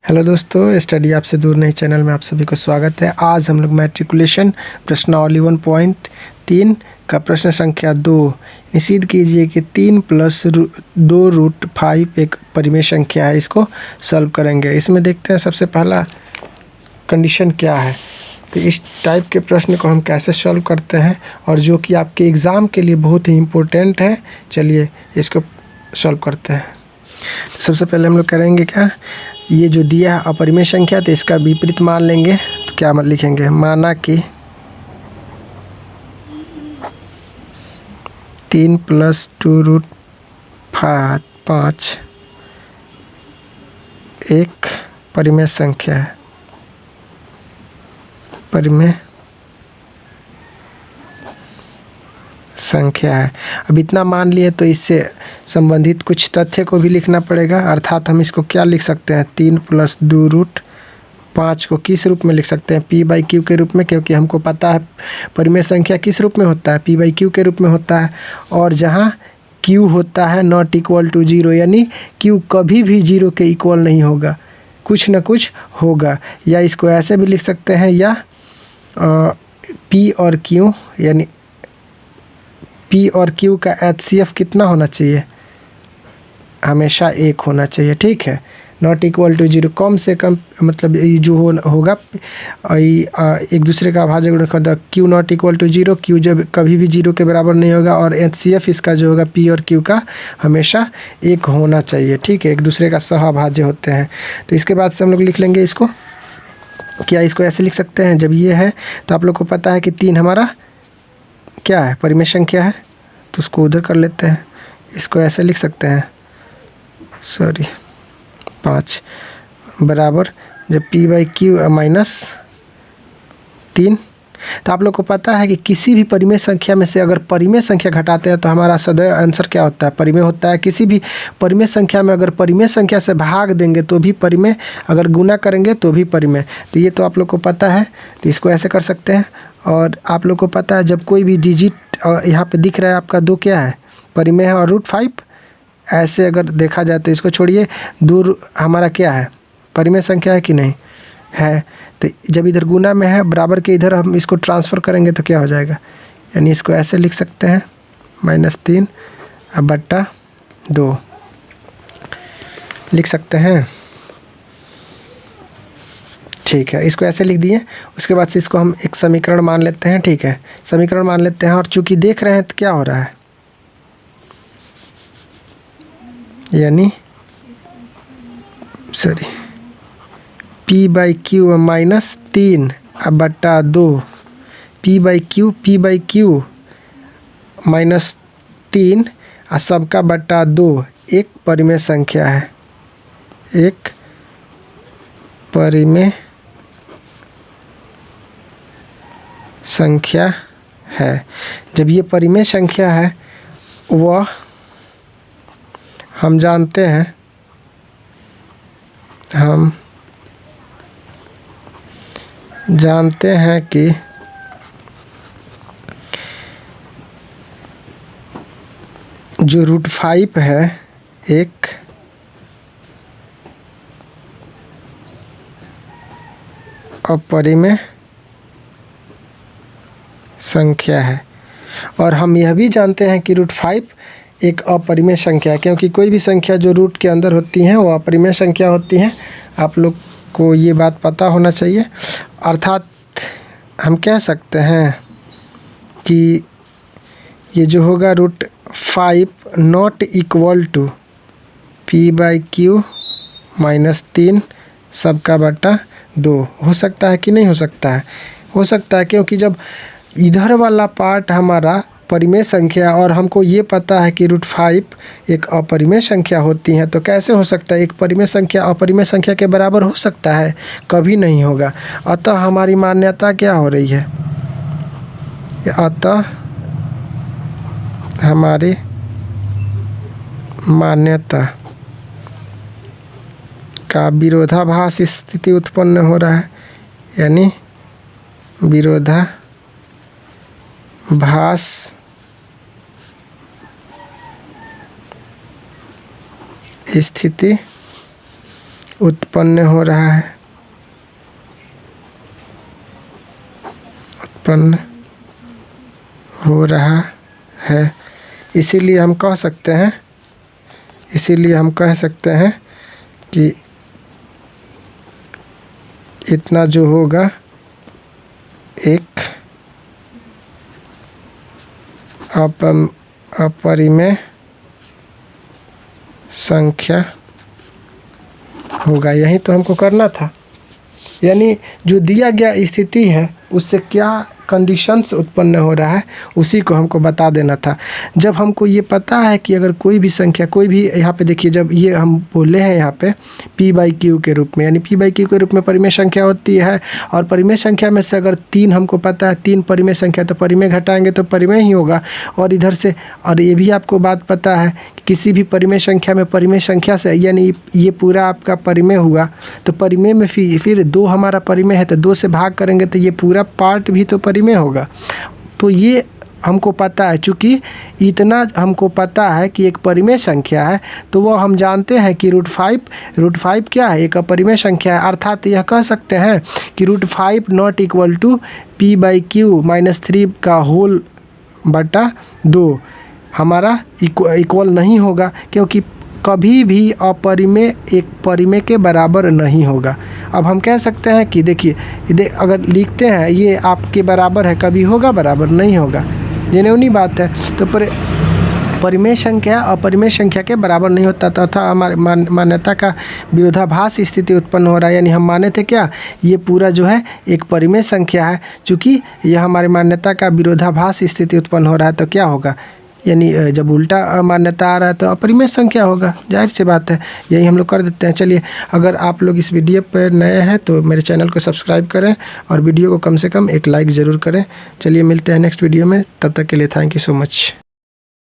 Hello दोस्तों, study आपसे दूर नहीं चैनल में आप सभी को स्वागत है। आज हम लोग मैट्रिकुलेशन प्रश्नावली 1.3 का प्रश्न संख्या 2 निश्चित कीजिए कि 3 + 2√5 एक परिमेय संख्या है। इसको सॉल्व करेंगे। इसमें देखते हैं सबसे पहला कंडीशन क्या है। तो इस टाइप के प्रश्न को हम कैसे सॉल्व करते हैं और जो कि आपके एग्ज़ाम के लिए बहुत ही इम्पोर्टेंट है। चलिए इसको सॉल्व करते हैं। तो सबसे पहले हम लोग करेंगे क्या, ये जो दिया है अपरिमेय संख्या, तो इसका विपरीत मान लेंगे। तो क्या लिखेंगे, माना कि 3 + 2√5 एक परिमेय संख्या है। परिमेय संख्या है। अब इतना मान लिए तो इससे संबंधित कुछ तथ्य को भी लिखना पड़ेगा। अर्थात हम इसको क्या लिख सकते हैं, 3 + 2√5 को किस रूप में लिख सकते हैं, p/q के रूप में, क्योंकि हमको पता है परिमेय संख्या किस रूप में होता है, p/q के रूप में होता है। और जहाँ q होता है नॉट इक्वल टू 0, यानी q कभी भी 0 के इक्वल नहीं होगा, कुछ न कुछ होगा। या इसको ऐसे भी लिख सकते हैं, या p और q यानी p और q का HCF कितना होना चाहिए, हमेशा 1 होना चाहिए। ठीक है, नॉट इक्वल टू 0, कम से कम मतलब ये जो होगा एक दूसरे का अभाज्य गुणनखंड q not equal to 0, q जब कभी भी 0 के बराबर नहीं होगा। और HCF इसका जो होगा p और q का हमेशा 1 होना चाहिए। ठीक है, एक दूसरे का सहअभाज्य होते हैं। तो इसके बाद से हम लोग लिख लेंगे इसको। क्या इसको ऐसे लिख सकते हैं, जब ये है तो आप लोग को पता है कि 3 हमारा क्या है, परिमेय संख्या है, तो उसको उधर कर लेते हैं। इसको ऐसे लिख सकते हैं, 5 बराबर जब p/q -3। तो आप लोग को पता है कि किसी भी परिमेय संख्या में से अगर परिमेय संख्या घटाते हैं तो हमारा सदैव आंसर क्या होता है, परिमेय होता है। किसी भी परिमेय संख्या में अगर परिमेय संख्या से भाग देंगे तो भी परिमेय, अगर गुना करेंगे तो भी परिमेय। तो ये तो आप लोग को पता है, तो इसको ऐसे कर सकते हैं। और आप लोग को पता है जब कोई भी डिजिट यहाँ पे दिख रहा है आपका 2 क्या है, परिमेय है, और √5 ऐसे अगर देखा जाए तो इसको छोड़िए, दूर हमारा क्या है, परिमेय संख्या है कि नहीं है। तो जब इधर गुना में है, बराबर के इधर हम इसको ट्रांसफ़र करेंगे तो क्या हो जाएगा, यानी इसको ऐसे लिख सकते हैं -3 बट्टा 2 लिख सकते हैं। ठीक है, इसको ऐसे लिख दिए। उसके बाद से इसको हम एक समीकरण मान लेते हैं। ठीक है, समीकरण मान लेते हैं। और चूंकि देख रहे हैं तो क्या हो रहा है, यानी p/q -3 बट्टा 2, p/q -3 सबका बट्टा 2 एक परिमेय संख्या है, एक परिमेय संख्या है। जब ये परिमेय संख्या है, वह हम जानते हैं, कि जो √5 है एक अपरिमेय संख्या है। और हम यह भी जानते हैं कि √5 एक अपरिमेय संख्या है, क्योंकि कोई भी संख्या जो रूट के अंदर होती हैं वो अपरिमेय संख्या होती हैं। आप लोग को ये बात पता होना चाहिए। अर्थात हम कह सकते हैं कि ये जो होगा √5 नॉट इक्वल टू p/q -3 सबका बट्टा 2 हो सकता है कि नहीं हो सकता है, हो सकता है। क्योंकि जब इधर वाला पार्ट हमारा परिमेय संख्या और हमको ये पता है कि √5 एक अपरिमेय संख्या होती है, तो कैसे हो सकता है एक परिमेय संख्या अपरिमेय संख्या के बराबर हो सकता है, कभी नहीं होगा। अतः हमारी मान्यता क्या हो रही है, अतः हमारी मान्यता का विरोधाभास स्थिति उत्पन्न हो रहा है, यानी विरोधाभास स्थिति उत्पन्न हो रहा है, उत्पन्न हो रहा है। इसीलिए हम कह सकते हैं कि इतना जो होगा एक अपरिमेय संख्या होगा। यही तो हमको करना था, यानी जो दिया गया स्थिति है उससे क्या कंडीशंस उत्पन्न हो रहा है उसी को हमको बता देना था। जब हमको ये पता है कि अगर कोई भी संख्या, कोई भी, यहाँ पे देखिए जब ये हम बोले हैं यहाँ पे p/q के रूप में, यानी p/q के रूप में परिमेय संख्या होती है। और परिमेय संख्या में से अगर 3 हमको पता है, 3 परिमेय संख्या, तो परिमेय घटाएंगे तो परिमेय ही होगा। और इधर से, और ये भी आपको बात पता है कि किसी भी परिमेय संख्या में परिमेय संख्या से, यानी ये पूरा आपका परिमेय हुआ, तो परिमेय में फिर 2 हमारा परिमेय है, तो 2 से भाग करेंगे तो ये पूरा पार्ट भी तो परिमेय होगा। तो ये हमको पता है, चूँकि इतना हमको पता है कि एक परिमेय संख्या है, तो वो हम जानते हैं कि √5 क्या है, एक अपरिमेय संख्या है। अर्थात यह कह सकते हैं कि √5 नॉट इक्वल टू p/q -3 का होल बटा 2 हमारा इक्वल नहीं होगा, क्योंकि कभी भी अपरिमेय एक परिमेय के बराबर नहीं होगा। अब हम कह सकते हैं कि देखिए, अगर लिखते हैं ये आपके बराबर है, कभी होगा बराबर नहीं होगा, जेन्युइन बात है। तो परिमेय संख्या अपरिमेय संख्या के बराबर नहीं होता तथा हमारे मान्यता का विरोधाभास स्थिति उत्पन्न हो रहा है। यानी हम माने थे क्या, ये पूरा जो है एक परिमेय संख्या है, चूँकि यह हमारी मान्यता का विरोधाभास स्थिति उत्पन्न हो रहा है, तो क्या होगा, यानी जब उल्टा मान्यता आ रहा है तो अपरिमेय संख्या होगा, जाहिर सी बात है। यही हम लोग कर देते हैं। चलिए, अगर आप लोग इस वीडियो पर नए हैं तो मेरे चैनल को सब्सक्राइब करें और वीडियो को कम से कम एक लाइक ज़रूर करें। चलिए, मिलते हैं नेक्स्ट वीडियो में, तब तक के लिए थैंक यू सो मच।